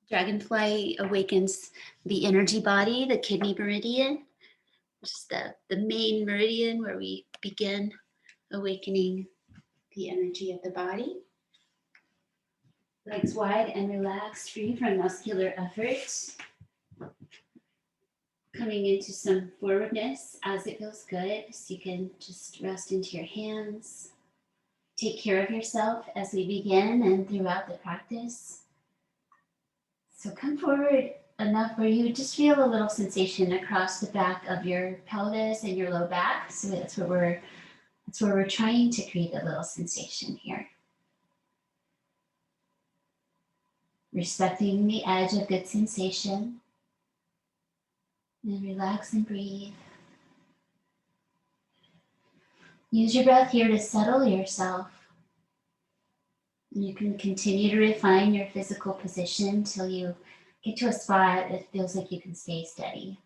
Dragonfly awakens the energy body, the kidney meridian, which is the main meridian where we begin awakening the energy of the body. Legs wide and relaxed, free from muscular effort. Coming into some forwardness as it feels good, so you can just rest into your hands. Take care of yourself as we begin and throughout the practice. So come forward enough where you just feel a little sensation across the back of your pelvis and your low back. So that's where we're trying to create a little sensation here. Respecting the edge of good sensation. And relax and breathe. Use your breath here to settle yourself. And you can continue to refine your physical position till you get to a spot that feels like you can stay steady.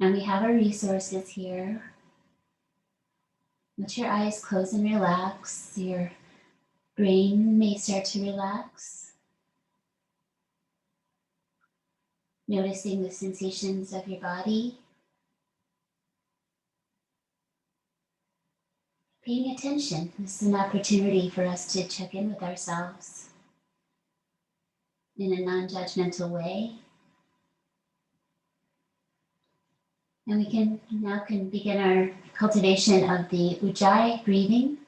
And we have our resources here. Let your eyes close and relax. Your brain may start to relax. Noticing the sensations of your body. Paying attention. This is an opportunity for us to check in with ourselves in a non-judgmental way. And we can now begin our cultivation of the Ujjayi breathing,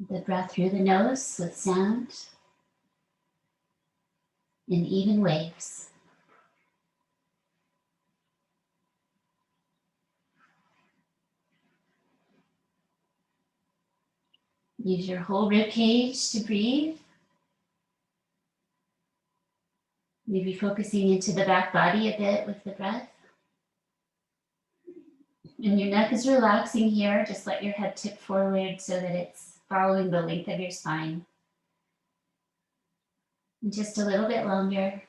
the breath through the nose with sound in even waves. Use your whole rib cage to breathe. Maybe focusing into the back body a bit with the breath. And your neck is relaxing here. Just let your head tip forward so that it's following the length of your spine. And just a little bit longer.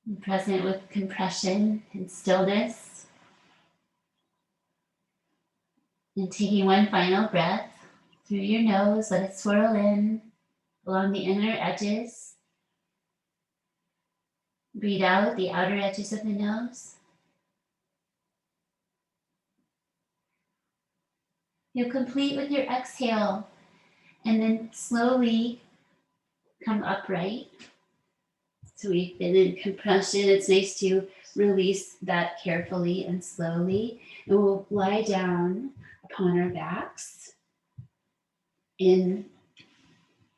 And present with compression and stillness. And taking one final breath through your nose, let it swirl in along the inner edges. Breathe out the outer edges of the nose. You'll complete with your exhale and then slowly come upright. So we've been in compression. It's nice to release that carefully and slowly. And we'll lie down upon our backs in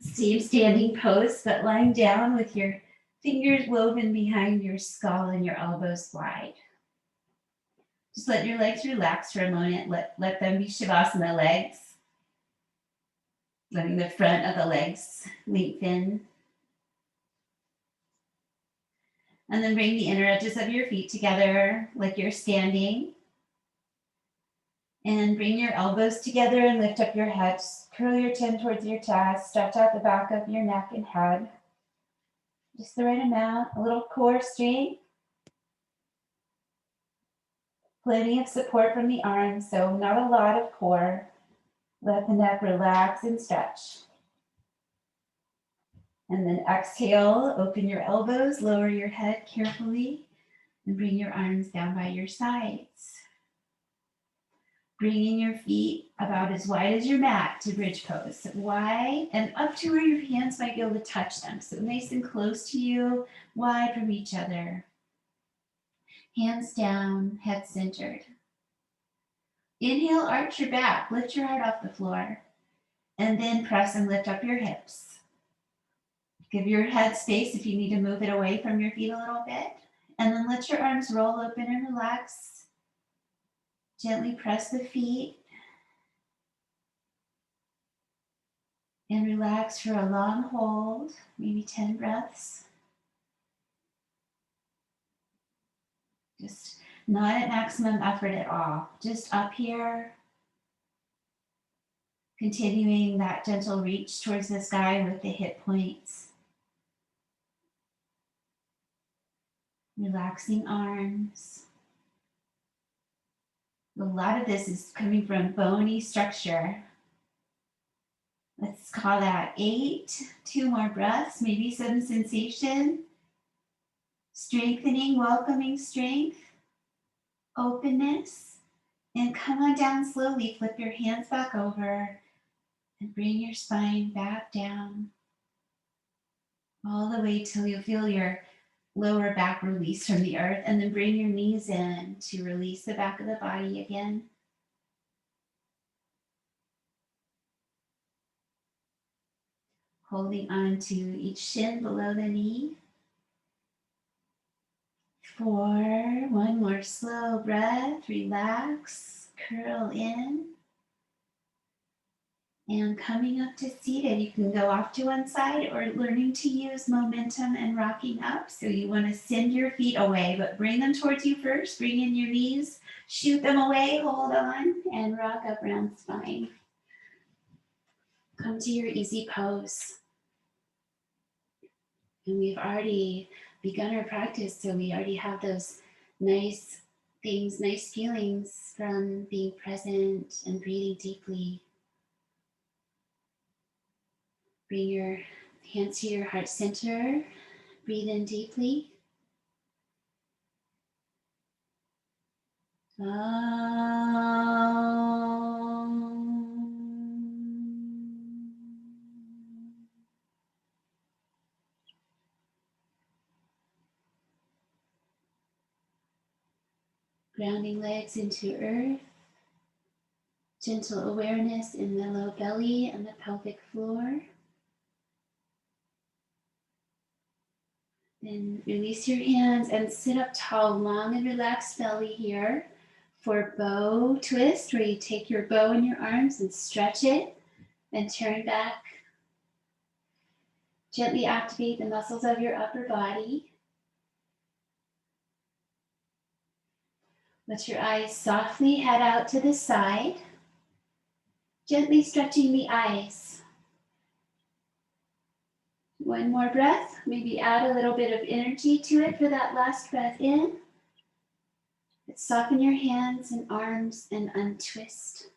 same standing pose, but lying down with your fingers woven behind your skull and your elbows wide. Just let your legs relax for a moment. Let them be Shavasana legs. Letting the front of the legs lengthen. And then bring the inner edges of your feet together like you're standing. And bring your elbows together and lift up your head. Curl your chin towards your chest. Stretch out the back of your neck and head. Just the right amount. A little core strength. Plenty of support from the arms, so not a lot of core. Let the neck relax and stretch. And then exhale, open your elbows, lower your head carefully, and bring your arms down by your sides. Bringing your feet about as wide as your mat to bridge pose. So wide and up to where your hands might be able to touch them. So nice and close to you, wide from each other. Hands down, head centered. Inhale, arch your back, lift your heart off the floor, and then press and lift up your hips. Give your head space if you need to move it away from your feet a little bit, and then let your arms roll open and relax. Gently press the feet, and relax for a long hold, maybe 10 breaths. Just not at maximum effort at all, just up here. Continuing that gentle reach towards the sky with the hip points. Relaxing arms. A lot of this is coming from bony structure. Let's call that 8. 2 more breaths, maybe some sensation. Strengthening, welcoming strength, openness. And come on down slowly. Flip your hands back over and bring your spine back down all the way till you feel your lower back release from the earth, and then bring your knees in to release the back of the body again. Holding on to each shin below the knee. 4, one more slow breath, relax, curl in. And coming up to seated, you can go off to one side or learning to use momentum and rocking up. So you want to send your feet away, but bring them towards you first. Bring in your knees, shoot them away, hold on, and rock up round spine. Come to your easy pose. And we've already begun our practice, so we already have those nice things, nice feelings from being present and breathing deeply. Bring your hands to your heart center. Breathe in deeply. Grounding legs into earth. Gentle awareness in the low belly and the pelvic floor. Then release your hands and sit up tall, long and relaxed belly here for bow twist, where you take your bow in your arms and stretch it and turn back. Gently activate the muscles of your upper body. Let your eyes softly head out to the side, gently stretching the eyes. One more breath, maybe add a little bit of energy to it for that last breath in. Let's soften your hands and arms and untwist.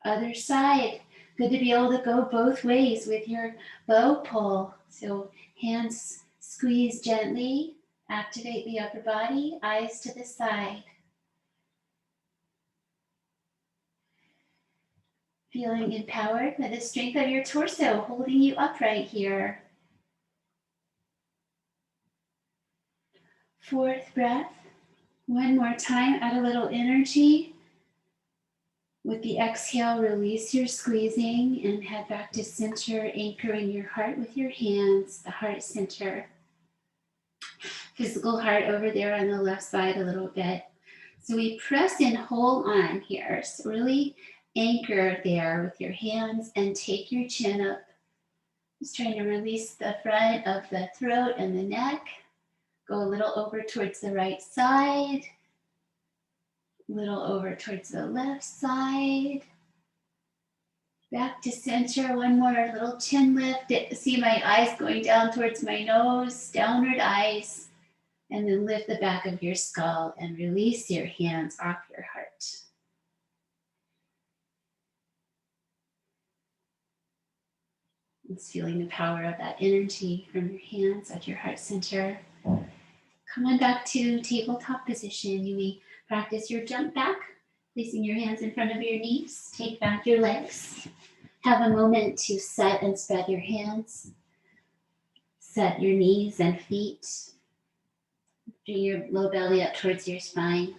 Other side, good to be able to go both ways with your bow pull. So hands squeeze gently, activate the upper body, eyes to the side. Feeling empowered by the strength of your torso, holding you upright here. 4th breath. One more time, add a little energy. With the exhale, release your squeezing and head back to center, anchoring your heart with your hands, the heart center. Physical heart over there on the left side a little bit. So we press and hold on here. So really anchor there with your hands and take your chin up. Just trying to release the front of the throat and the neck. Go a little over towards the right side. A little over towards the left side. Back to center. One more little chin lift. See my eyes going down towards my nose. Downward eyes. And then lift the back of your skull and release your hands off your heart. It's feeling the power of that energy from your hands at your heart center. Come on back to tabletop position. You may practice your jump back, placing your hands in front of your knees. Take back your legs. Have a moment to set and spread your hands. Set your knees and feet. Bring your low belly up towards your spine.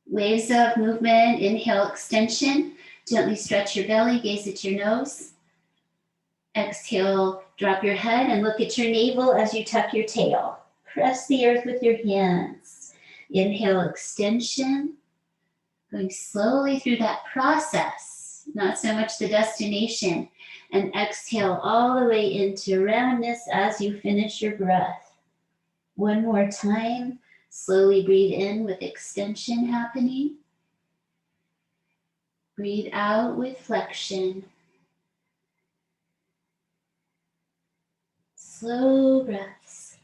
Waves of movement. Inhale, extension. Gently stretch your belly, gaze at your nose. Exhale, drop your head and look at your navel as you tuck your tail. Press the earth with your hands. Inhale, extension. Going slowly through that process, not so much the destination. And exhale all the way into roundness as you finish your breath. One more time. Slowly breathe in with extension happening. Breathe out with flexion. Slow breaths.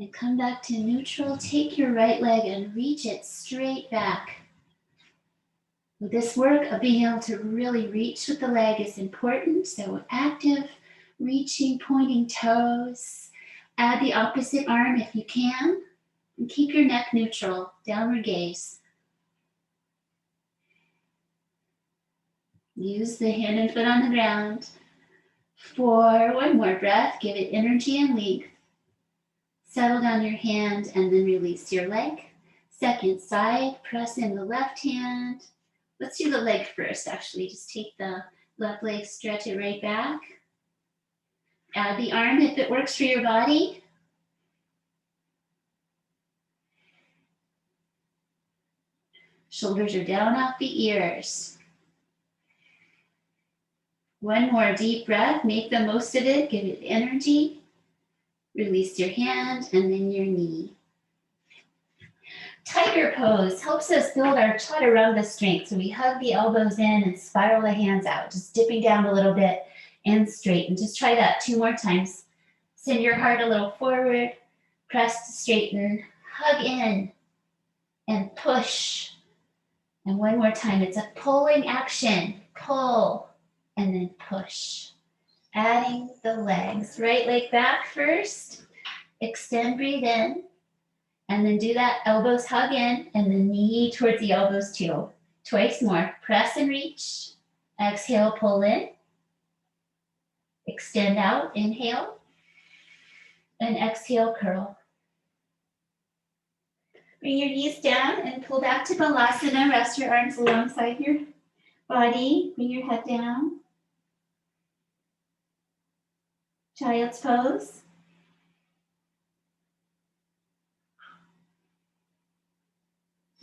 And come back to neutral. Take your right leg and reach it straight back. With this work of being able to really reach with the leg is important. So active reaching, pointing toes. Add the opposite arm if you can. And keep your neck neutral, downward gaze. Use the hand and foot on the ground. For one more breath, give it energy and length. Settle down your hand and then release your leg. Second side, press in the left hand. Let's do the leg first, actually. Just take the left leg, stretch it right back. Add the arm if it works for your body. Shoulders are down off the ears. One more deep breath. Make the most of it. Give it energy. Release your hand and then your knee. Tiger pose helps us build our chaturanga strength. So we hug the elbows in and spiral the hands out, just dipping down a little bit and straighten. Just try that 2 more times. Send your heart a little forward. Press to straighten. Hug in and push. And one more time. It's a pulling action. Pull and then push. Adding the legs. Right leg back first. Extend, breathe in. And then do that elbows hug in and the knee towards the elbows too. Twice more. Press and reach. Exhale, pull in. Extend out, inhale. And exhale, curl. Bring your knees down and pull back to Balasana. Rest your arms alongside your body. Bring your head down. Child's pose.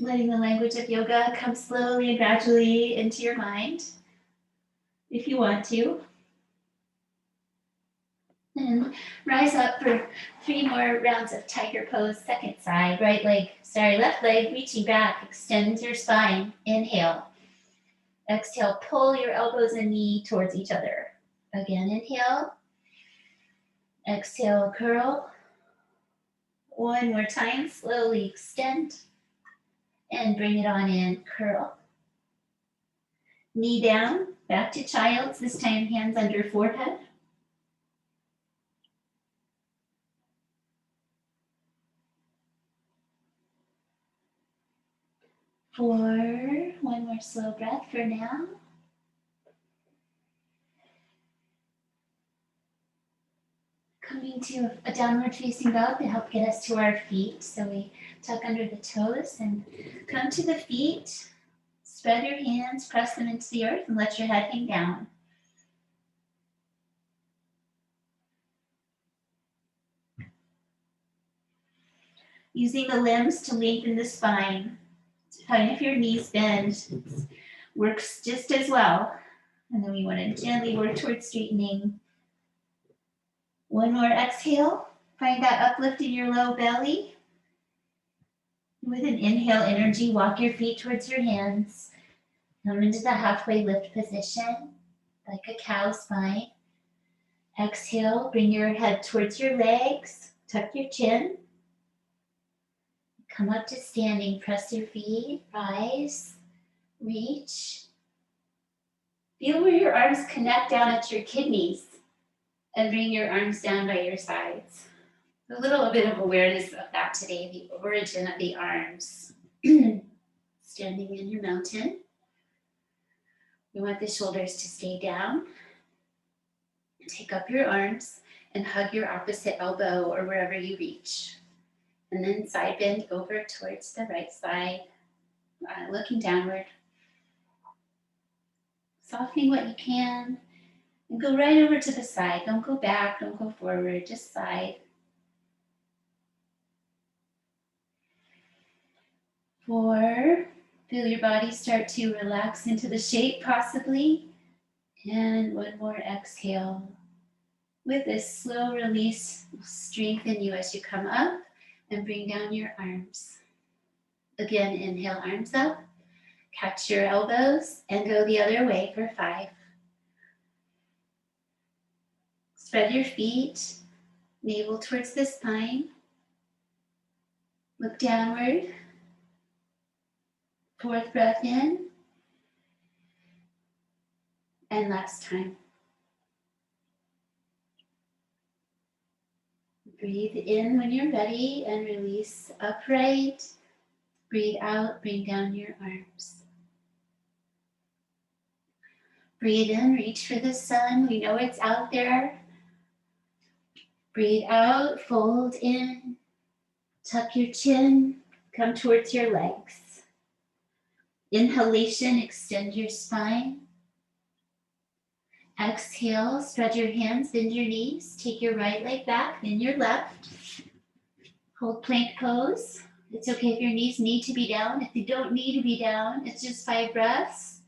Letting the language of yoga come slowly and gradually into your mind, if you want to. And rise up for 3 more rounds of tiger pose, second side. Left leg reaching back, extends your spine. Inhale. Exhale, pull your elbows and knee towards each other. Again, inhale. Exhale, curl. One more time, slowly extend. And bring it on in, curl. Knee down, back to child's, this time hands under forehead. One more slow breath for now. Coming to a downward facing dog to help get us to our feet. So we tuck under the toes and come to the feet. Spread your hands, press them into the earth and let your head hang down. Using the limbs to lengthen the spine. It's fine if your knees bend. It works just as well. And then we want to gently work towards straightening. One more exhale. Find that uplift in your low belly. With an inhale energy, walk your feet towards your hands. Come into the halfway lift position, like a cow spine. Exhale, bring your head towards your legs. Tuck your chin. Come up to standing, press your feet, rise, reach. Feel where your arms connect down at your kidneys and bring your arms down by your sides. A little bit of awareness of that today, the origin of the arms. Standing in your mountain. You want the shoulders to stay down. Take up your arms and hug your opposite elbow or wherever you reach. And then side bend over towards the right side, looking downward. Softening what you can. And go right over to the side. Don't go back, don't go forward, just side. 4, feel your body start to relax into the shape possibly. And one more exhale. With this slow release, strengthen you as you come up and bring down your arms. Again, inhale, arms up. Catch your elbows and go the other way for 5. Spread your feet, navel towards the spine. Look downward. Fourth breath in. And last time. Breathe in when you're ready and release upright. Breathe out, bring down your arms. Breathe in, reach for the sun. We know it's out there. Breathe out, fold in, tuck your chin, come towards your legs. Inhalation, extend your spine. Exhale, spread your hands, bend your knees. Take your right leg back, then your left. Hold plank pose. It's okay if your knees need to be down. If they don't need to be down, it's just 5 breaths.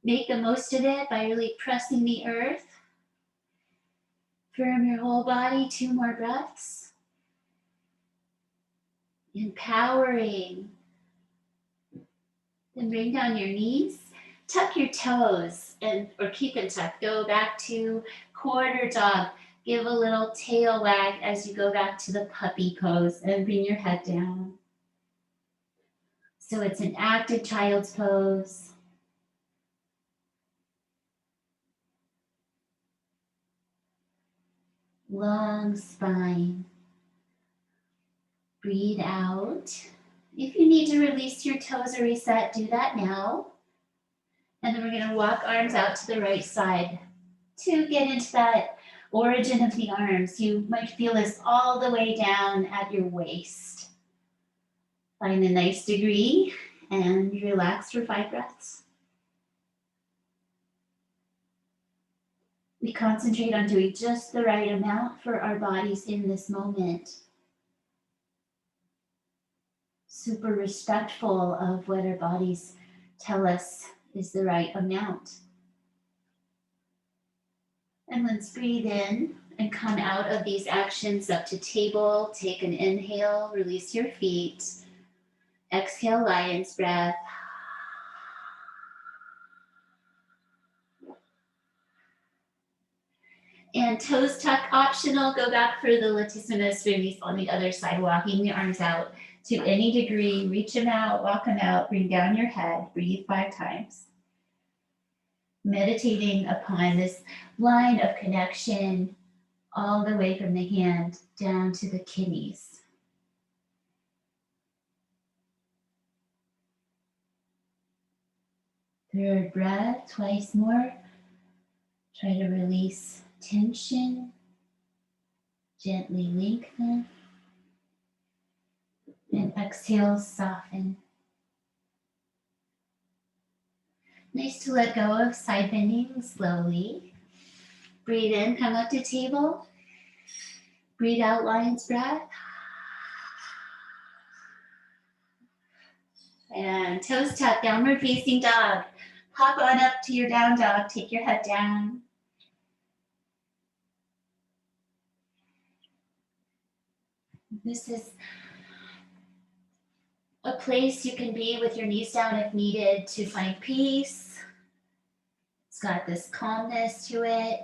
Make the most of it by really pressing the earth. Firm your whole body, 2 more breaths. Empowering. Then bring down your knees. Tuck your toes or keep them tucked. Go back to quarter dog. Give a little tail wag as you go back to the puppy pose and bring your head down. So it's an active child's pose. Long spine. Breathe out. If you need to release your toes or reset, do that now. And then we're going to walk arms out to the right side to get into that origin of the arms. You might feel this all the way down at your waist. Find a nice degree and relax for 5 breaths. We concentrate on doing just the right amount for our bodies in this moment. Super respectful of what our bodies tell us is the right amount. And let's breathe in and come out of these actions up to table. Take an inhale, release your feet. Exhale, lion's breath. And toes tuck optional. Go back for the latissimus release on the other side, walking the arms out to any degree. Reach them out, walk them out, bring down your head. Breathe 5 times. Meditating upon this line of connection all the way from the hand down to the kidneys. Third breath, twice more. Try to release tension. Gently lengthen. And exhale, soften. Nice to let go of side bending slowly. Breathe in, come up to table. Breathe out, lion's breath. And toes tucked, downward facing dog. Hop on up to your down dog. Take your head down. This is a place you can be with your knees down if needed to find peace. It's got this calmness to it.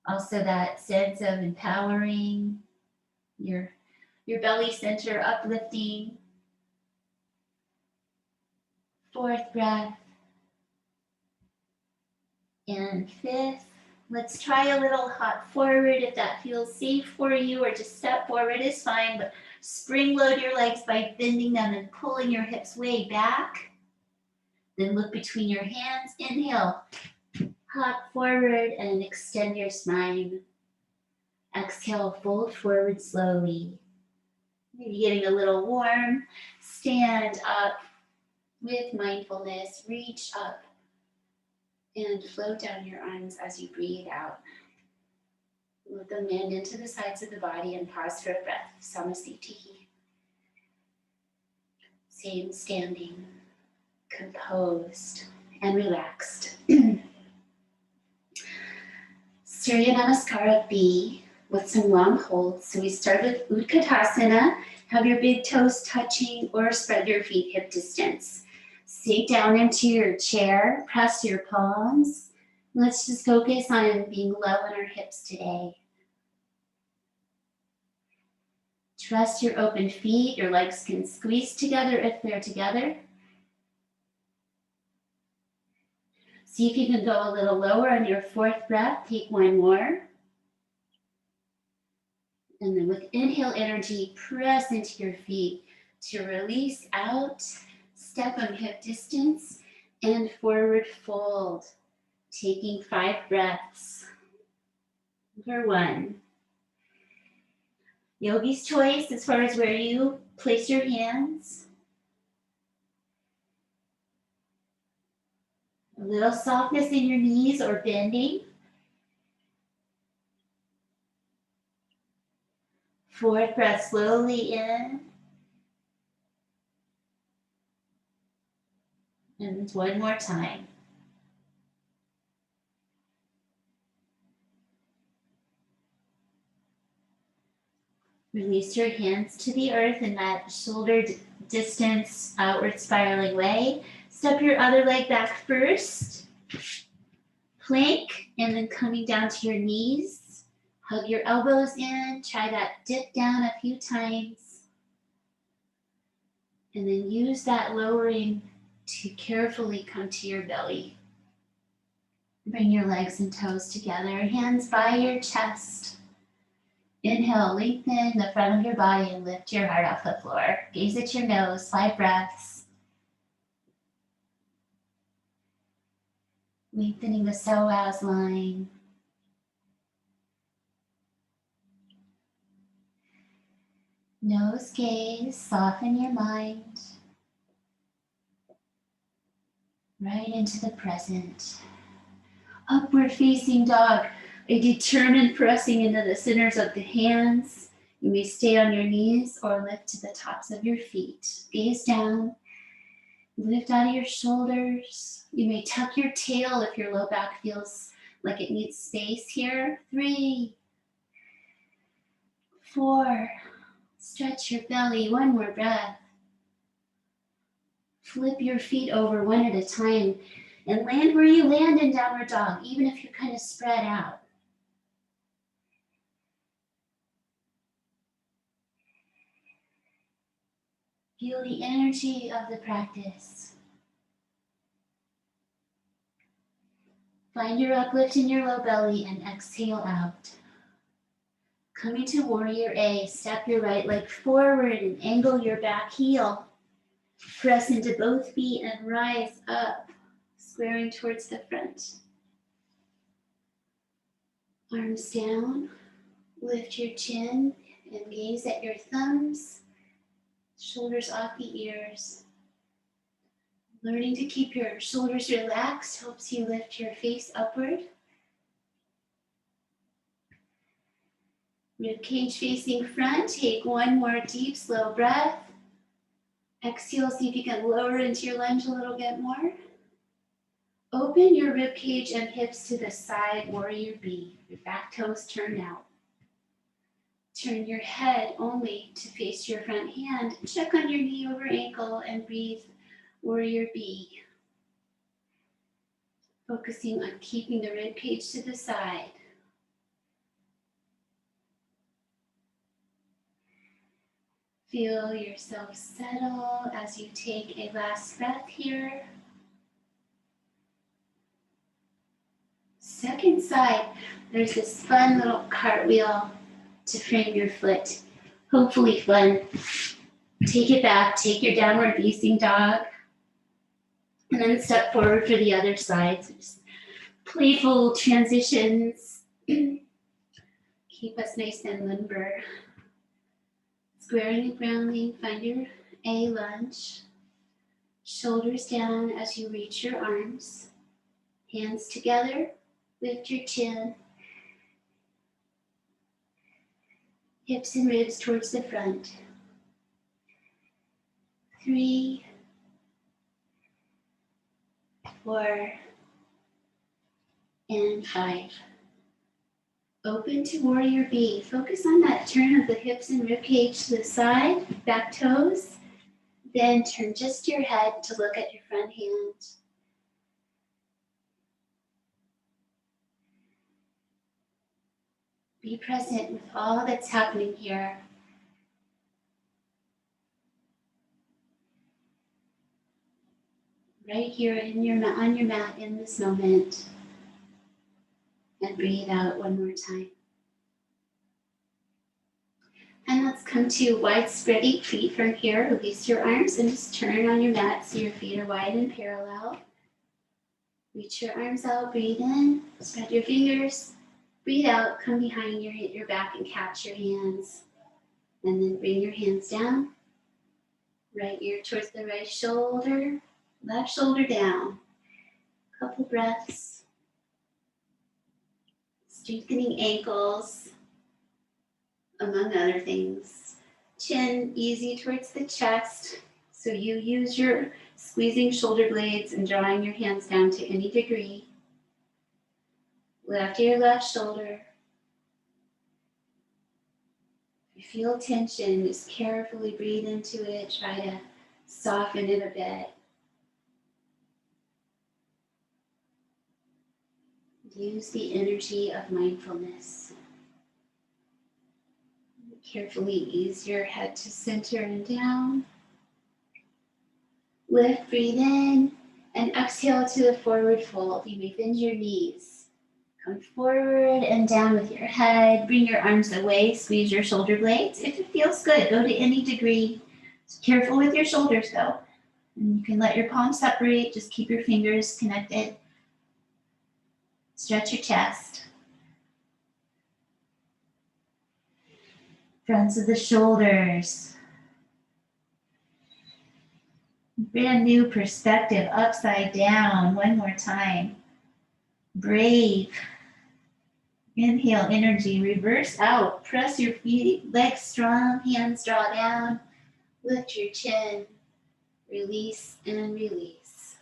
Also that sense of empowering, your belly center uplifting. 4th breath. And 5th. Let's try a little hop forward if that feels safe for you, or just step forward is fine, but spring load your legs by bending them and pulling your hips way back. Then look between your hands. Inhale, hop forward and extend your spine. Exhale, fold forward slowly. Maybe getting a little warm. Stand up with mindfulness. Reach up and float down your arms as you breathe out. Let them land into the sides of the body and pause for a breath. Samasthiti. Same standing, composed, and relaxed. Surya Namaskara B with some long holds. So we start with Utkatasana. Have your big toes touching or spread your feet hip distance. Sink down into your chair, press your palms. Let's just focus on being low in our hips today. Trust your open feet. Your legs can squeeze together if they're together. See if you can go a little lower on your fourth breath. Take one more. And then with inhale energy, press into your feet to release out, step on hip distance, and forward fold. Taking 5 breaths. Number 1. Yogi's choice as far as where you place your hands. A little softness in your knees or bending. 4th breath slowly in. And one more time. Release your hands to the earth in that shoulder distance, outward spiraling way. Step your other leg back first. Plank, and then coming down to your knees. Hug your elbows in. Try that dip down a few times. And then use that lowering to carefully come to your belly. Bring your legs and toes together. Hands by your chest. Inhale, lengthen the front of your body and lift your heart off the floor. Gaze at your nose, 5 breaths. Lengthening the psoas line. Nose gaze, soften your mind. Right into the present. Upward facing dog. A determined pressing into the centers of the hands. You may stay on your knees or lift to the tops of your feet. Gaze down. Lift out of your shoulders. You may tuck your tail if your low back feels like it needs space here. 3, 4. Stretch your belly. 1 more breath. Flip your feet over one at a time and land where you land in downward dog, even if you're kind of spread out. Feel the energy of the practice. Find your uplift in your low belly and exhale out. Coming to warrior A, step your right leg forward and angle your back heel. Press into both feet and rise up, squaring towards the front. Arms down, lift your chin and gaze at your thumbs, shoulders off the ears. Learning to keep your shoulders relaxed helps you lift your face upward. Rib cage facing front. Take 1 more deep, slow breath. Exhale, see if you can lower into your lunge a little bit more. Open your rib cage and hips to the side, warrior B. Your back toes turn out. Turn your head only to face your front hand. Check on your knee over ankle and breathe, warrior B. Focusing on keeping the rib cage to the side. Feel yourself settle as you take a last breath here. Second side, there's this fun little cartwheel to frame your foot. Hopefully fun. Take it back, take your downward facing dog, and then step forward for the other side. So just playful transitions. Keep us nice and limber. Squaring and grounding, find your A lunge. Shoulders down as you reach your arms. Hands together, lift your chin. Hips and ribs towards the front. 3, 4, and 5. Open to warrior B. Focus on that turn of the hips and rib cage to the side, back toes. Then turn just your head to look at your front hand. Be present with all that's happening here. right here in your mat, on your mat in this moment. And breathe out one more time. And let's come to wide spreading feet from here. Release your arms and just turn on your mat so your feet are wide and parallel. Reach your arms out, breathe in, spread your fingers, breathe out, come behind your back and catch your hands. And then bring your hands down. Right ear towards the right shoulder, left shoulder down. Couple breaths. Strengthening ankles, among other things. Chin easy towards the chest. So you use your squeezing shoulder blades and drawing your hands down to any degree. Left ear, left shoulder. If you feel tension, just carefully breathe into it. Try to soften it a bit. Use the energy of mindfulness. Carefully ease your head to center and down. Lift, breathe in, and exhale to the forward fold. You may bend your knees. Come forward and down with your head. Bring your arms away. Squeeze your shoulder blades. If it feels good, go to any degree. Careful with your shoulders though. And you can let your palms separate. Just keep your fingers connected. Stretch your chest. Fronts of the shoulders. Brand new perspective, upside down. One more time. Brave. Inhale energy, reverse out. Press your feet, legs strong, hands draw down. Lift your chin. Release and release.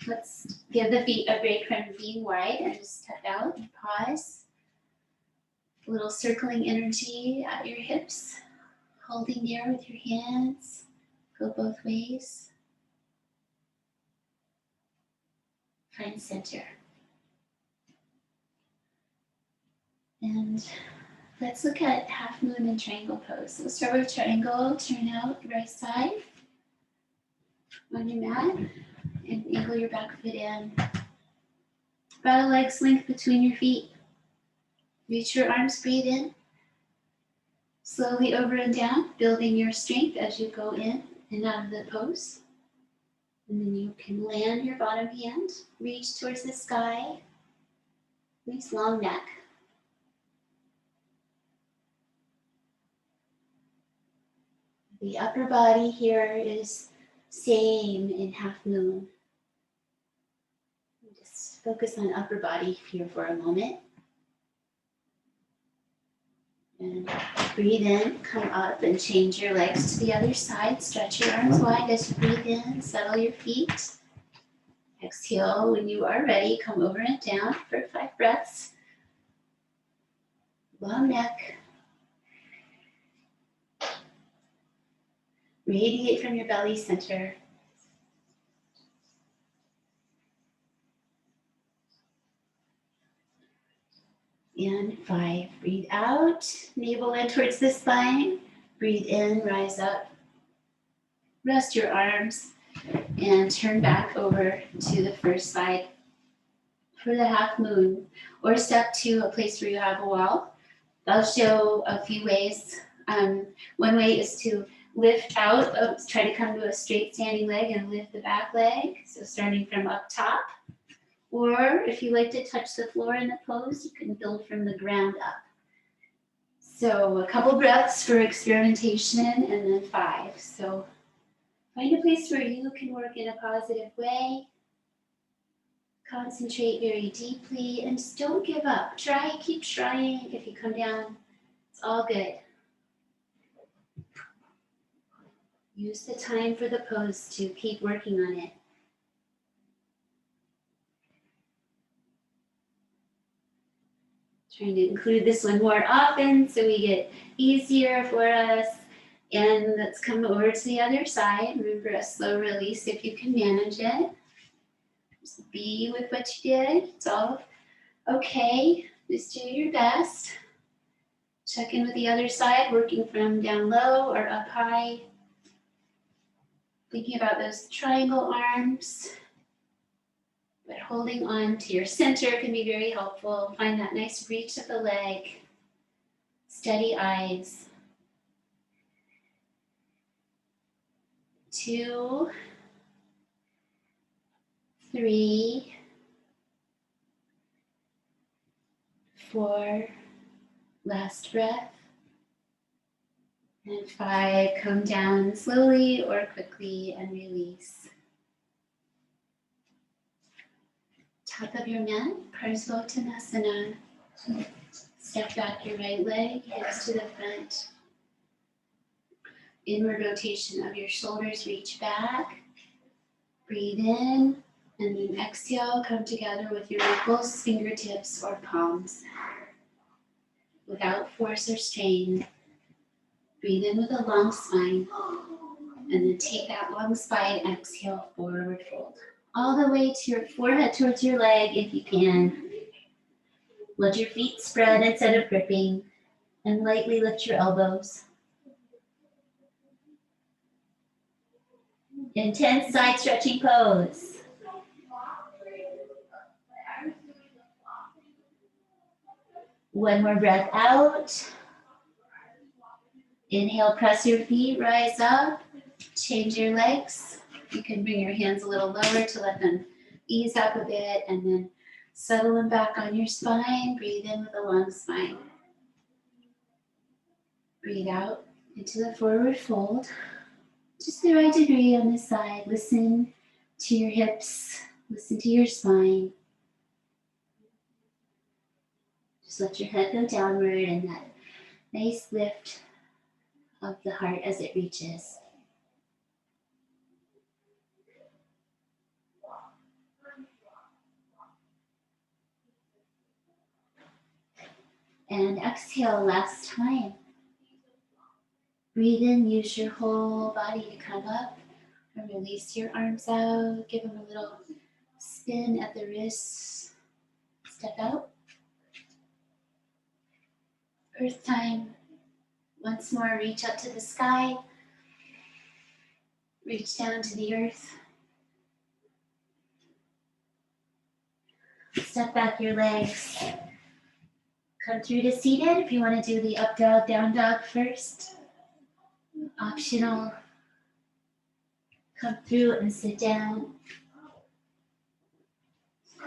Let's give the feet a break from being wide and just step out and pause. A little circling energy at your hips. Holding there with your hands. Go both ways. Find center. And let's look at half moon and triangle pose. So start with triangle, turn out right side on your mat and angle your back foot in. About a leg's length between your feet. Reach your arms, breathe in. Slowly over and down, building your strength as you go in and out of the pose. And then you can land your bottom hand, reach towards the sky. Nice long neck. The upper body here is same in half moon. Just focus on upper body here for a moment. And breathe in, come up and change your legs to the other side. Stretch your arms wide as you breathe in, settle your feet. Exhale, when you are ready, come over and down for 5 breaths. Long neck. Radiate from your belly center. And 5, breathe out, navel in towards the spine. Breathe in, rise up. Rest your arms and turn back over to the first side for the half moon. Or step to a place where you have a wall. I'll show a few ways. One way is to lift out, try to come to a straight standing leg and lift the back leg. So starting from up top. Or if you like to touch the floor in the pose, you can build from the ground up. So a couple breaths for experimentation and then 5. So find a place where you can work in a positive way. Concentrate very deeply and just don't give up. Try, keep trying. If you come down, it's all good. Use the time for the pose to keep working on it. Trying to include this one more often so we get easier for us. And let's come over to the other side. Remember a slow release if you can manage it. Just be with what you did. It's all okay. Just do your best. Check in with the other side, working from down low or up high. Thinking about those triangle arms, but holding on to your center can be very helpful. Find that nice reach of the leg, steady eyes. 2, 3, 4, last breath. And 5, come down slowly or quickly and release. Top of your mat, Parsvottanasana. Step back your right leg, hips to the front. Inward rotation of your shoulders, reach back. Breathe in, and then exhale, come together with your ankles, fingertips, or palms. Without force or strain. Breathe in with a long spine, and then take that long spine, exhale, forward fold. All the way to your forehead towards your leg if you can. Let your feet spread instead of gripping, and lightly lift your elbows. Intense side stretching pose. One more breath out. Inhale, press your feet, rise up, change your legs. You can bring your hands a little lower to let them ease up a bit, and then settle them back on your spine. Breathe in with a long spine. Breathe out into the forward fold. Just the right degree on this side. Listen to your hips, listen to your spine. Just let your head go downward and that nice lift of the heart as it reaches. And exhale last time. Breathe in, use your whole body to come up and release your arms out. Give them a little spin at the wrists. Step out. Earth time. Once more, reach up to the sky. Reach down to the earth. Step back your legs. Come through to seated if you want to do the up dog, down dog first. Optional. Come through and sit down.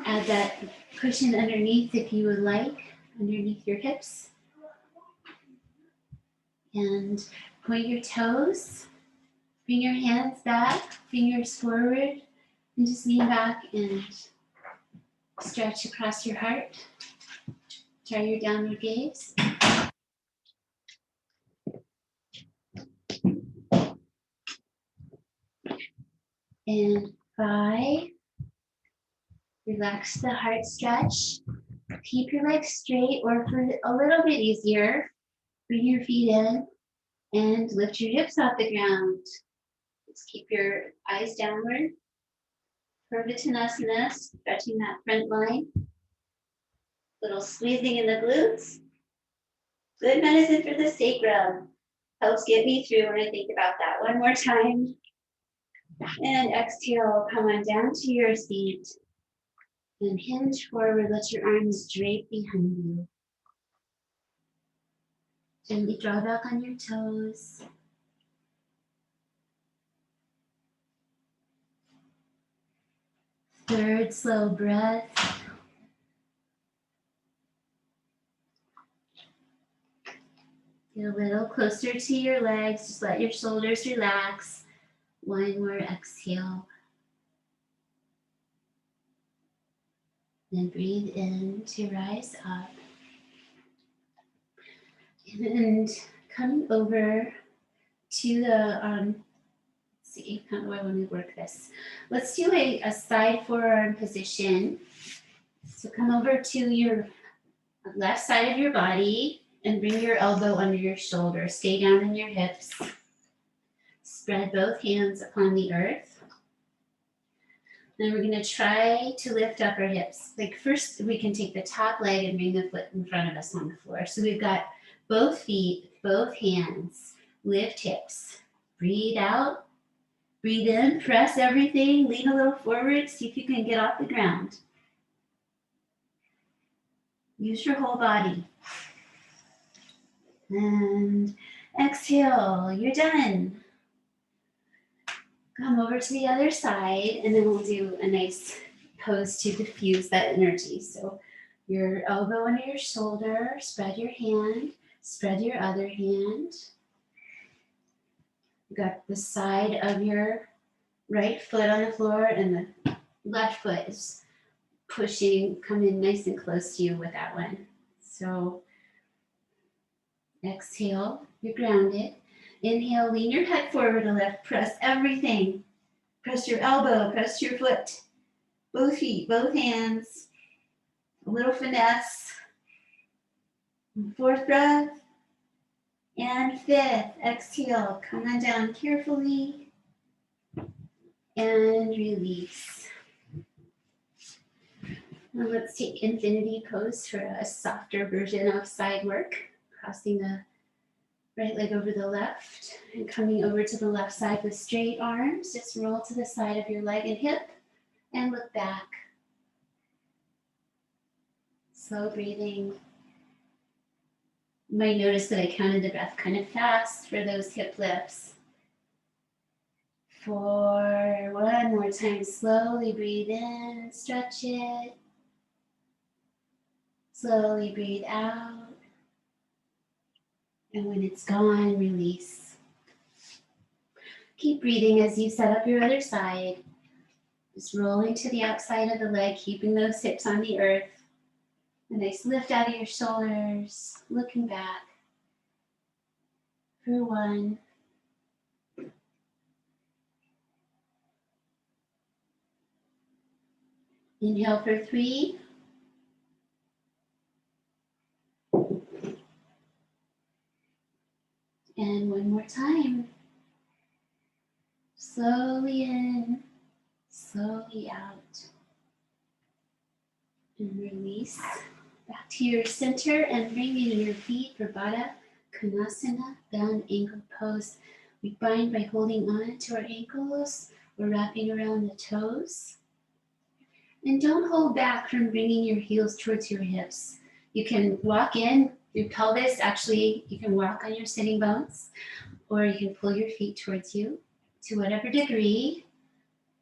Add that cushion underneath if you would like, underneath your hips. And point your toes. Bring your hands back, fingers forward, and just lean back and stretch across your heart. Try your downward gaze. And 5. Relax the heart stretch. Keep your legs straight, or for a little bit easier, bring your feet in and lift your hips off the ground. Just keep your eyes downward. Purvottanasana, stretching that front line. Little squeezing in the glutes. Good medicine for the sacrum. Helps get me through when I think about that. One more time. And exhale, come on down to your seat. And hinge forward, let your arms drape behind you. Gently draw back on your toes. Third slow breath. Get a little closer to your legs. Just let your shoulders relax. One more exhale. Then breathe in to rise up. And coming over to the, let's see, how do I want to work this? Let's do a side forearm position. So come over to your left side of your body and bring your elbow under your shoulder. Stay down in your hips. Spread both hands upon the earth. Then we're going to try to lift up our hips. Like first, we can take the top leg and bring the foot in front of us on the floor. So we've got both feet, both hands, lift hips. Breathe out Breathe in, press everything, lean a little forward, see if you can get off the ground. Use your whole body. And exhale, you're done. Come over to the other side, and then we'll do a nice pose to diffuse that energy. So your elbow under your shoulder, spread your hand, spread your other hand. You got the side of your right foot on the floor, and the left foot is pushing, coming nice and close to you with that one. So exhale, you're grounded. Inhale, lean your head forward to left, press everything. Press your elbow, press your foot, both feet, both hands. A little finesse. Fourth breath. And fifth, exhale, come on down carefully. And release. Now let's take infinity pose for a softer version of side work. Crossing the right leg over the left and coming over to the left side with straight arms. Just roll to the side of your leg and hip and look back. Slow breathing. You might notice that I counted the breath kind of fast for those hip lifts. 4, one more time, slowly breathe in, stretch it. Slowly breathe out. And when it's gone, release. Keep breathing as you set up your other side. Just rolling to the outside of the leg, keeping those hips on the earth. A nice lift out of your shoulders, looking back. For 1. Inhale for 3. And one more time. Slowly in, slowly out. And release. Back to your center and bringing your feet for Baddha Konasana, down ankle pose. We bind by holding on to our ankles. We're wrapping around the toes. And don't hold back from bringing your heels towards your hips. You can walk in your pelvis. Actually, you can walk on your sitting bones, or you can pull your feet towards you to whatever degree.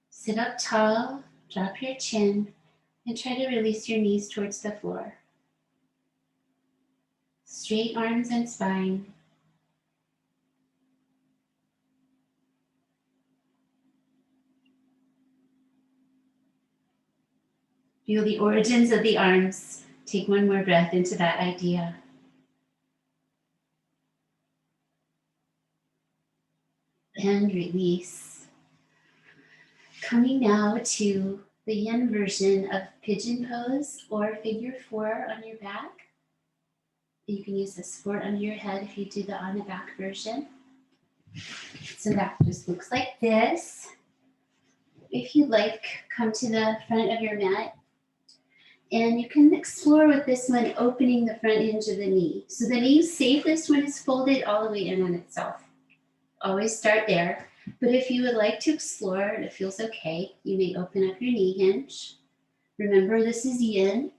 Sit up tall, drop your chin, and try to release your knees towards the floor. Straight arms and spine. Feel the origins of the arms. Take one more breath into that idea. And release. Coming now to the yin version of pigeon pose or figure 4 on your back. You can use the support under your head if you do the on the back version. So that just looks like this. If you'd like, come to the front of your mat. And you can explore with this one, opening the front hinge of the knee. So the knee's safest when it's folded all the way in on itself. Always start there. But if you would like to explore and it feels okay, you may open up your knee hinge. Remember, this is yin.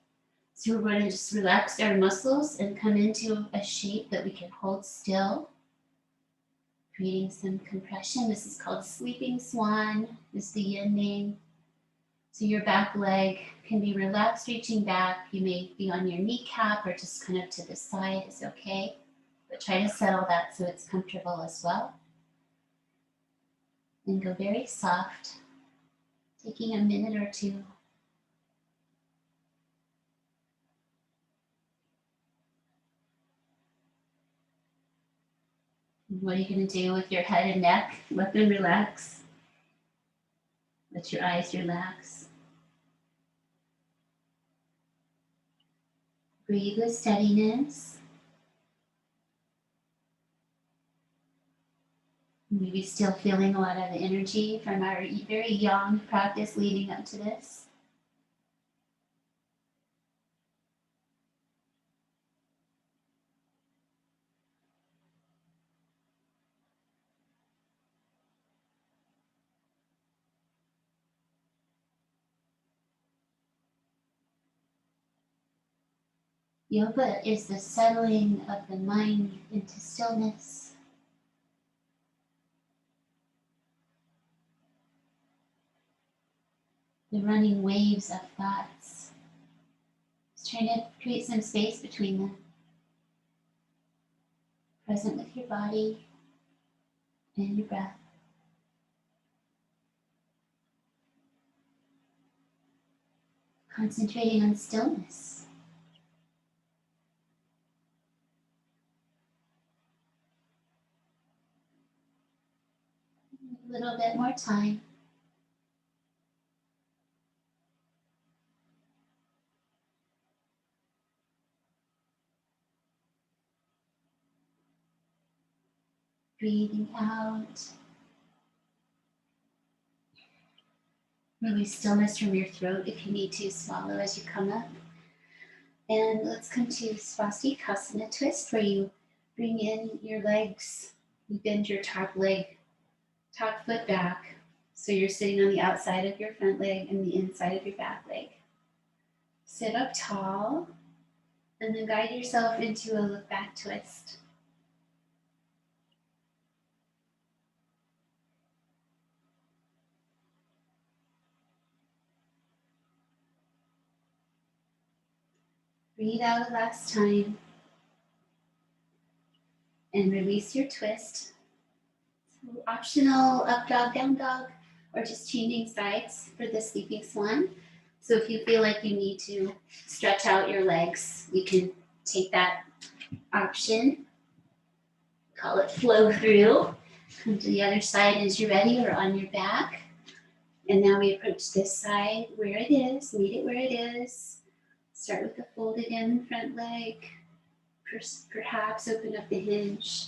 So we're going to just relax our muscles and come into a shape that we can hold still, creating some compression. This is called sleeping swan, is the yin name. So your back leg can be relaxed, reaching back. You may be on your kneecap or just kind of to the side is okay. But try to settle that so it's comfortable as well. And go very soft, taking a minute or two. What are you going to do with your head and neck? Let them relax. Let your eyes relax. Breathe with steadiness. Maybe still feeling a lot of the energy from our very young practice leading up to this. Yoga is the settling of the mind into stillness. The running waves of thoughts. Just trying to create some space between them. Present with your body and your breath. Concentrating on stillness. A little bit more time. Breathing out. Release stillness from your throat if you need to swallow as you come up. And let's come to Swastikasana twist, where you bring in your legs. You bend your top foot back. So you're sitting on the outside of your front leg and the inside of your back leg. Sit up tall and then guide yourself into a look back twist. Breathe out last time and release your twist. So optional up dog, down dog, or just changing sides for the sleeping swan. So if you feel like you need to stretch out your legs, you can take that option. Call it flow through. Come to the other side as you're ready, or on your back. And now we approach this side where it is, meet it where it is. Start with the folded in front leg. Perhaps open up the hinge.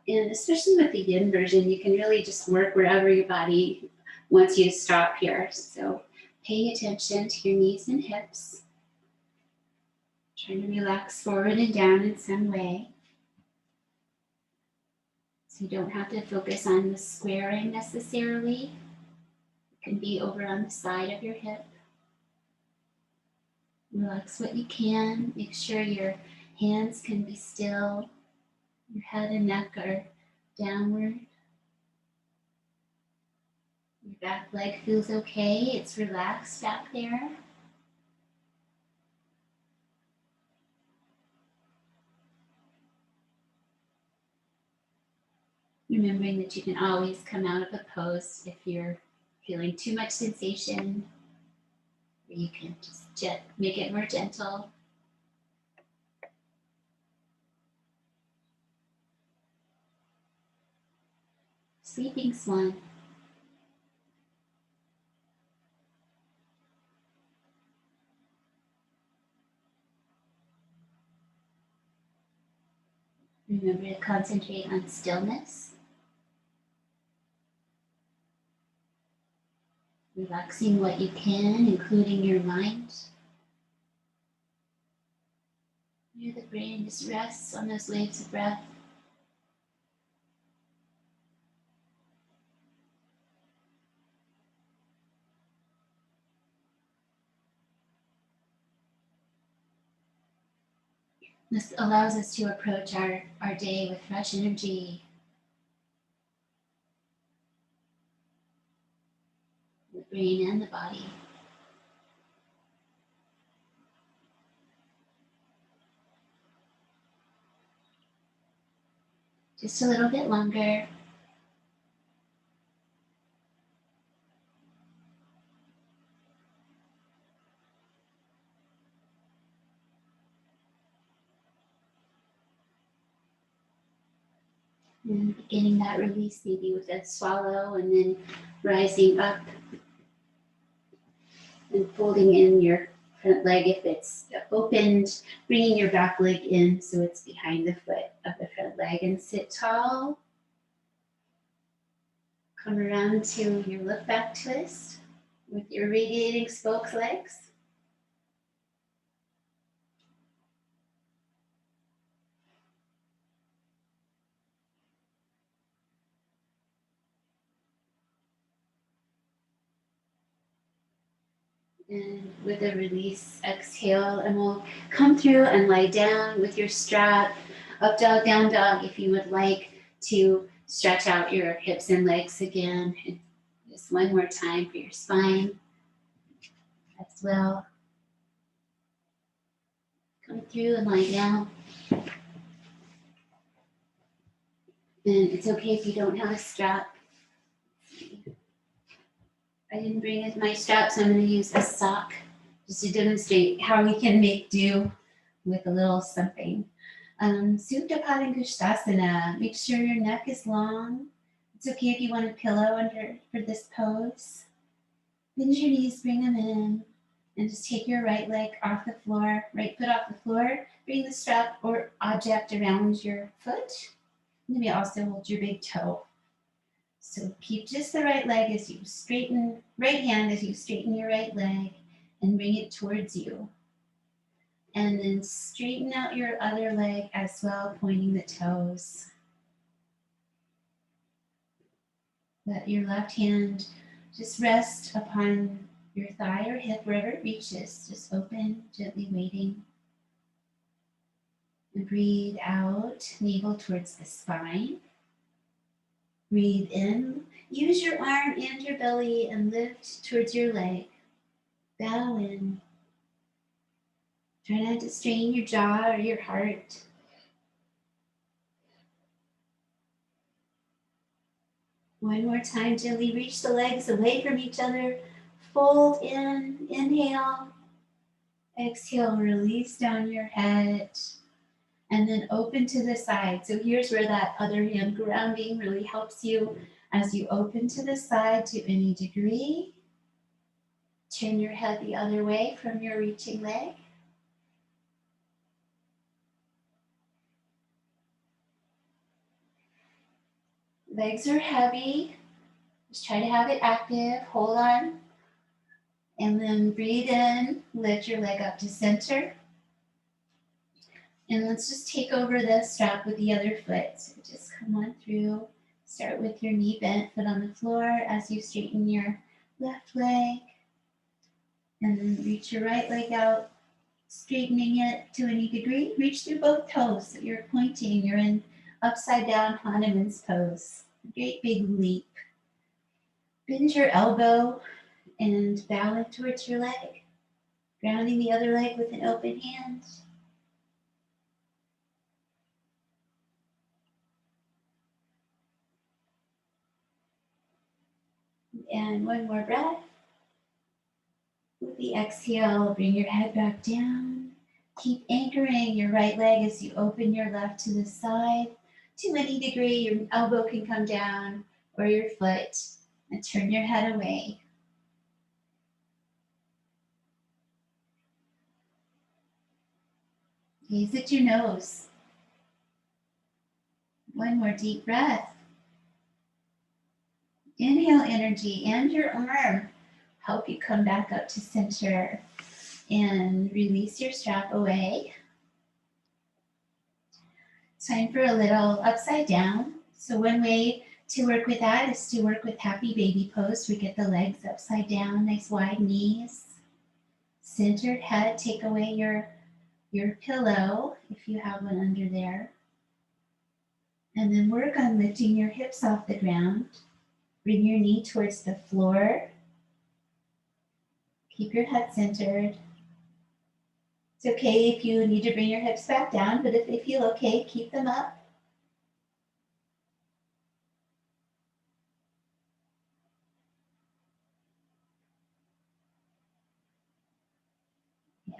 And especially with the yin version, you can really just work wherever your body wants you to stop here. So pay attention to your knees and hips. Trying to relax forward and down in some way. So you don't have to focus on the squaring necessarily. It can be over on the side of your hip. Relax what you can. Make sure your hands can be still. Your head and neck are downward. Your back leg feels okay. It's relaxed back there. Remembering that you can always come out of a pose if you're feeling too much sensation, or you can just make it more gentle. Sleeping swan. Remember to concentrate on stillness. Relaxing what you can, including your mind. Where the brain just rests on those waves of breath. This allows us to approach our day with fresh energy, the brain and the body. Just a little bit longer. And beginning that release maybe with a swallow, and then rising up and folding in your front leg if it's opened, bringing your back leg in so it's behind the foot of the front leg, and sit tall. Come around to your look back twist with your radiating spokes legs. And with a release, exhale, and we'll come through and lie down with your strap, up dog, down dog, if you would like to stretch out your hips and legs again. And just one more time for your spine as well. Come through and lie down. And it's okay if you don't have a strap. I didn't bring my strap, so I'm going to use a sock just to demonstrate how we can make do with a little something. Supta Padangusthasana. Make sure your neck is long. It's okay if you want a pillow under for this pose. Bend your knees, bring them in, and just take your right leg off the floor, right foot off the floor. Bring the strap or object around your foot. Maybe also hold your big toe. So keep just the right leg as you straighten, right hand as you straighten your right leg and bring it towards you. And then straighten out your other leg as well, pointing the toes. Let your left hand just rest upon your thigh or hip, wherever it reaches. Just open, gently waiting. And breathe out, navel towards the spine. Breathe in. Use your arm and your belly and lift towards your leg. Bow in. Try not to strain your jaw or your heart. One more time, gently reach the legs away from each other. Fold in, inhale. Exhale, release down your head. And then open to the side. So here's where that other hand grounding really helps you as you open to the side to any degree. Turn your head the other way from your reaching leg. Legs are heavy. Just try to have it active. Hold on. And then breathe in. Lift your leg up to center. And let's just take over the strap with the other foot. So just come on through. Start with your knee bent, foot on the floor as you straighten your left leg. And then reach your right leg out, straightening it to any degree. Reach through both toes. So you're pointing. You're in upside down Hanuman's pose. Great big leap. Bend your elbow and bow in towards your leg. Grounding the other leg with an open hand. And one more breath. With the exhale, bring your head back down. Keep anchoring your right leg as you open your left to the side. To any degree, your elbow can come down or your foot, and turn your head away. Gaze at your nose. One more deep breath. Inhale energy and your arm. Help you come back up to center and release your strap away. Time for a little upside down. So one way to work with that is to work with happy baby pose. We get the legs upside down, nice wide knees. Centered head, take away your pillow if you have one under there. And then work on lifting your hips off the ground. Bring your knee towards the floor. Keep your head centered. It's okay if you need to bring your hips back down, but if they feel okay, keep them up.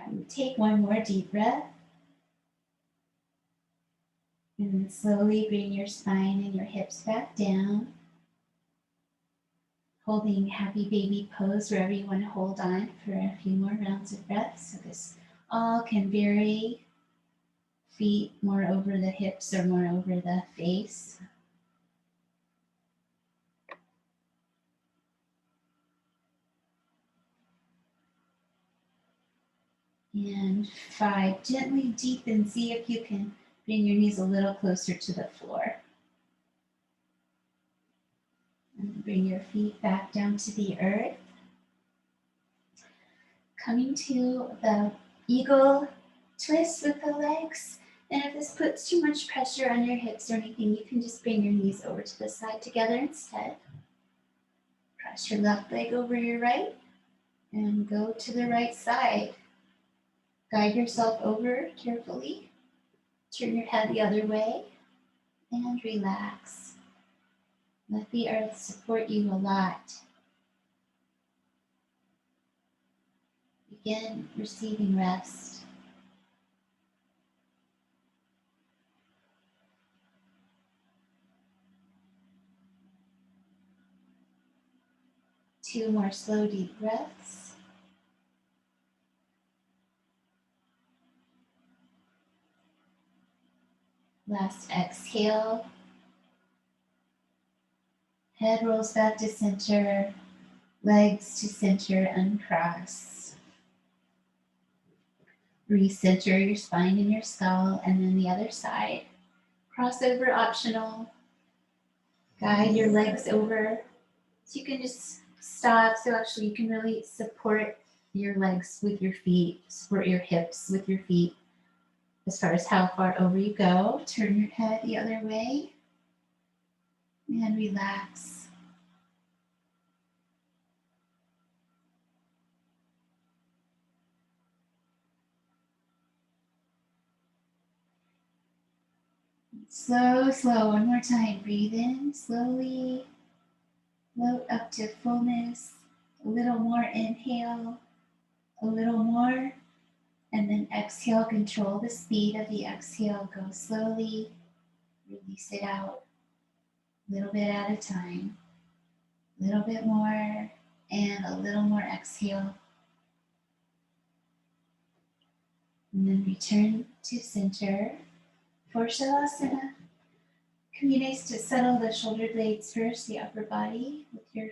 And take one more deep breath. And then slowly bring your spine and your hips back down. Holding happy baby pose wherever you want to hold on for a few more rounds of breath. So this all can vary. Feet more over the hips or more over the face. And 5, gently deepen. See if you can bring your knees a little closer to the floor. And bring your feet back down to the earth. Coming to the eagle twist with the legs. And if this puts too much pressure on your hips or anything, you can just bring your knees over to the side together instead. Cross your left leg over your right and go to the right side. Guide yourself over carefully. Turn your head the other way and relax. Let the earth support you a lot. Begin receiving rest. Two more slow, deep breaths. Last exhale. Head rolls back to center. Legs to center, uncross. Recenter your spine and your skull, and then the other side. Crossover optional. Guide your legs over. So you can just stop. So actually you can really support your legs with your feet, support your hips with your feet as far as how far over you go. Turn your head the other way and relax. Slow, slow. One more time. Breathe in slowly. Float up to fullness. A little more inhale. A little more. And then exhale. Control the speed of the exhale. Go slowly. Release it out. A little bit at a time. A little bit more. And a little more exhale. And then return to center. For Shavasana, it can be nice to settle the shoulder blades first, the upper body, with your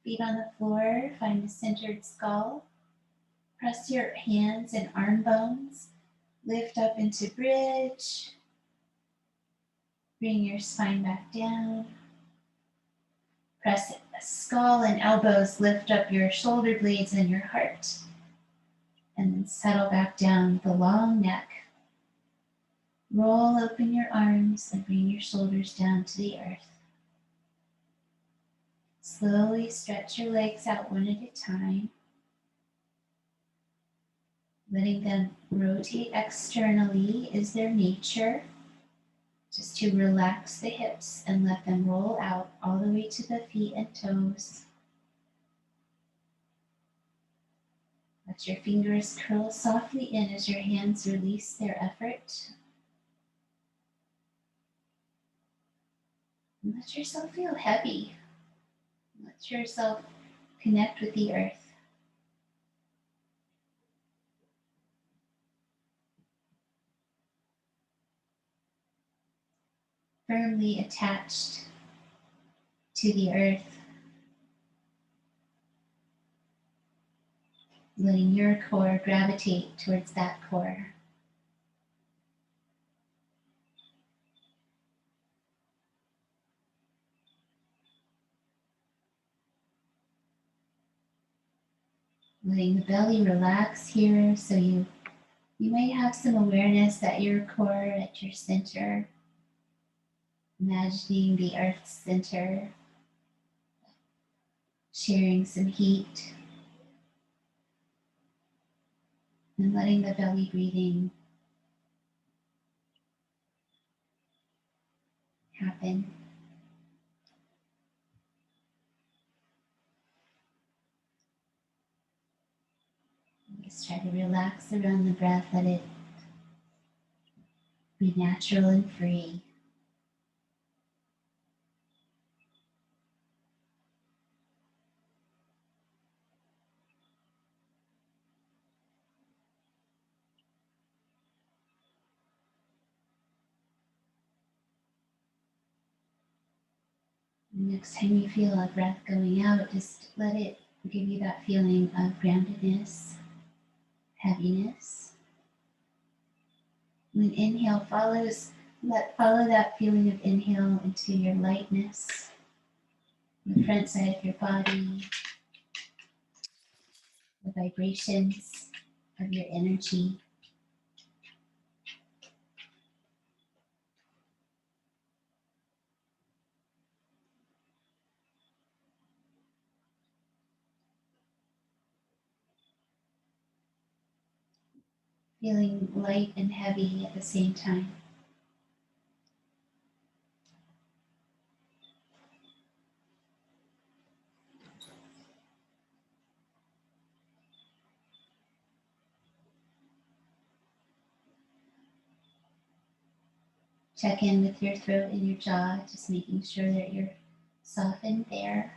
feet on the floor. Find a centered skull. Press your hands and arm bones. Lift up into bridge. Bring your spine back down. Press skull and elbows. Lift up your shoulder blades and your heart. And then settle back down with the long neck. Roll open your arms and bring your shoulders down to the earth. Slowly stretch your legs out one at a time, letting them rotate externally is their nature, just to relax the hips and let them roll out all the way to the feet and toes. Let your fingers curl softly in as your hands release their effort. And let yourself feel heavy. Let yourself connect with the earth. Firmly attached to the earth. Letting your core gravitate towards that core. Letting the belly relax here, so you might have some awareness at your core, at your center. Imagining the earth's center, sharing some heat. And letting the belly breathing happen. Just try to relax around the breath, let it be natural and free. Next time you feel a breath going out, just let it give you that feeling of groundedness, heaviness. When inhale follows, follow that feeling of inhale into your lightness, the front side of your body, the the vibrations of your energy. Feeling light and heavy at the same time. Check in with your throat and your jaw, just making sure that you're softened there.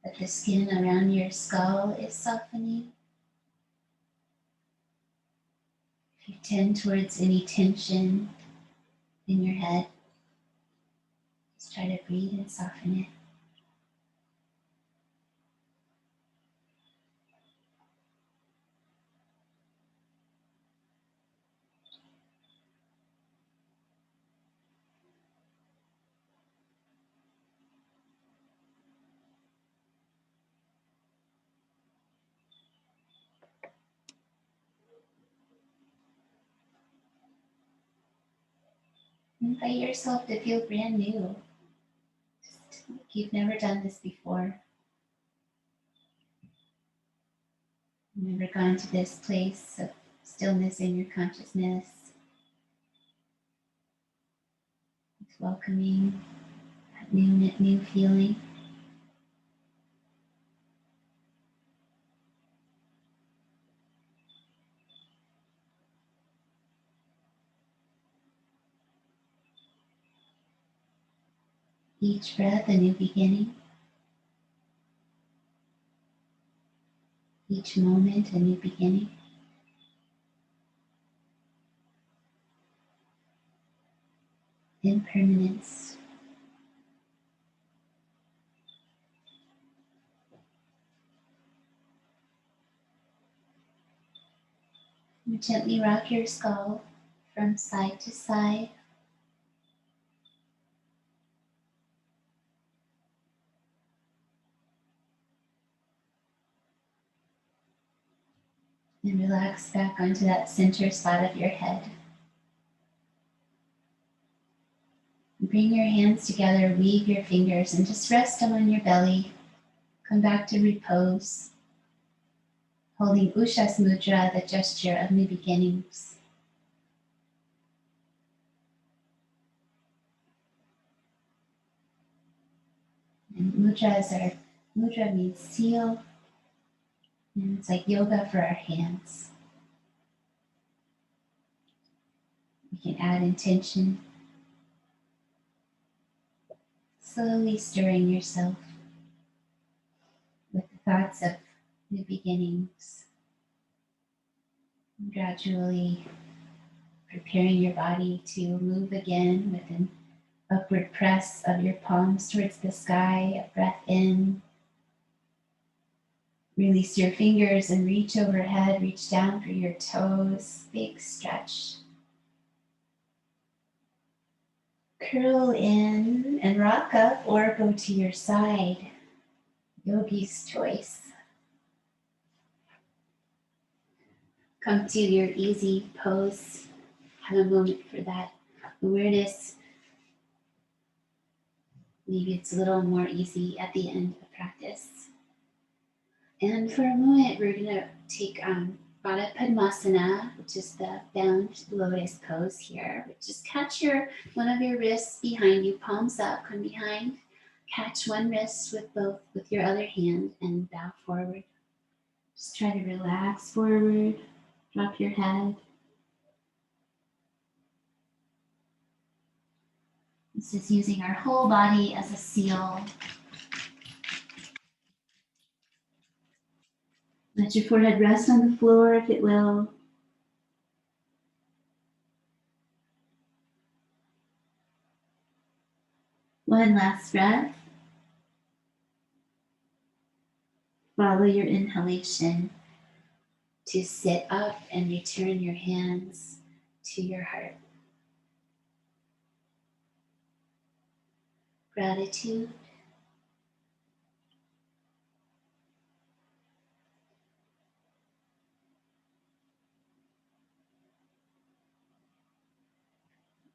That the skin around your skull is softening. If you tend towards any tension in your head, just try to breathe and soften it. Invite yourself to feel brand new. Just like you've never done this before. You've never gone to this place of stillness in your consciousness. It's welcoming that new feeling. Each breath a new beginning. Each moment a new beginning. Impermanence. You gently rock your skull from side to side. And relax back onto that center spot of your head. Bring your hands together, weave your fingers, and just rest them on your belly. Come back to repose, holding Ushas Mudra, the gesture of new beginnings. And mudra means seal, and it's like yoga for our hands. You can add intention, slowly stirring yourself with the thoughts of new beginnings, and gradually preparing your body to move again with an upward press of your palms towards the sky, a breath in. Release your fingers and reach overhead, reach down for your toes, big stretch. Curl in and rock up or go to your side. Yogi's choice. Come to your easy pose. Have a moment for that awareness. Maybe it's a little more easy at the end of practice. And for a moment, we're going to take Baddha Padmasana, which is the bound lotus pose here. Just catch one of your wrists behind you, palms up, come behind. Catch one wrist with your other hand and bow forward. Just try to relax forward, drop your head. This is using our whole body as a seal. Let your forehead rest on the floor if it will. One last breath. Follow your inhalation to sit up and return your hands to your heart. gratitude.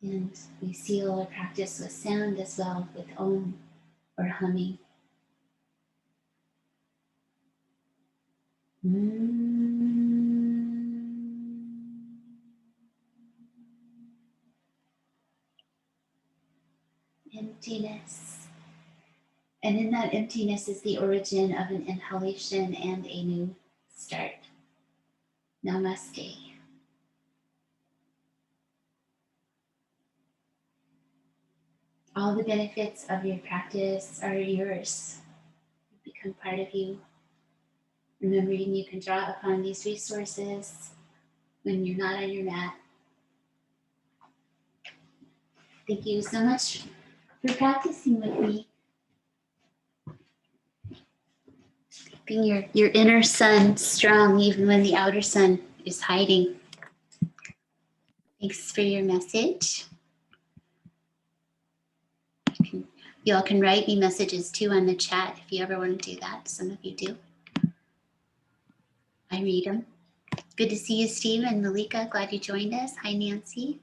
And we seal our practice with sound as well, with om or humming. Emptiness. And in that emptiness is the origin of an inhalation and a new start. Namaste. All the benefits of your practice are yours. They become part of you. Remembering you can draw upon these resources when you're not on your mat. Thank you so much for practicing with me. Keeping your inner sun strong even when the outer sun is hiding. Thanks for your message. You all can write me messages too on the chat if you ever want to do that. Some of you do. I read them. Good to see you, Steve and Malika. Glad you joined us. Hi, Nancy.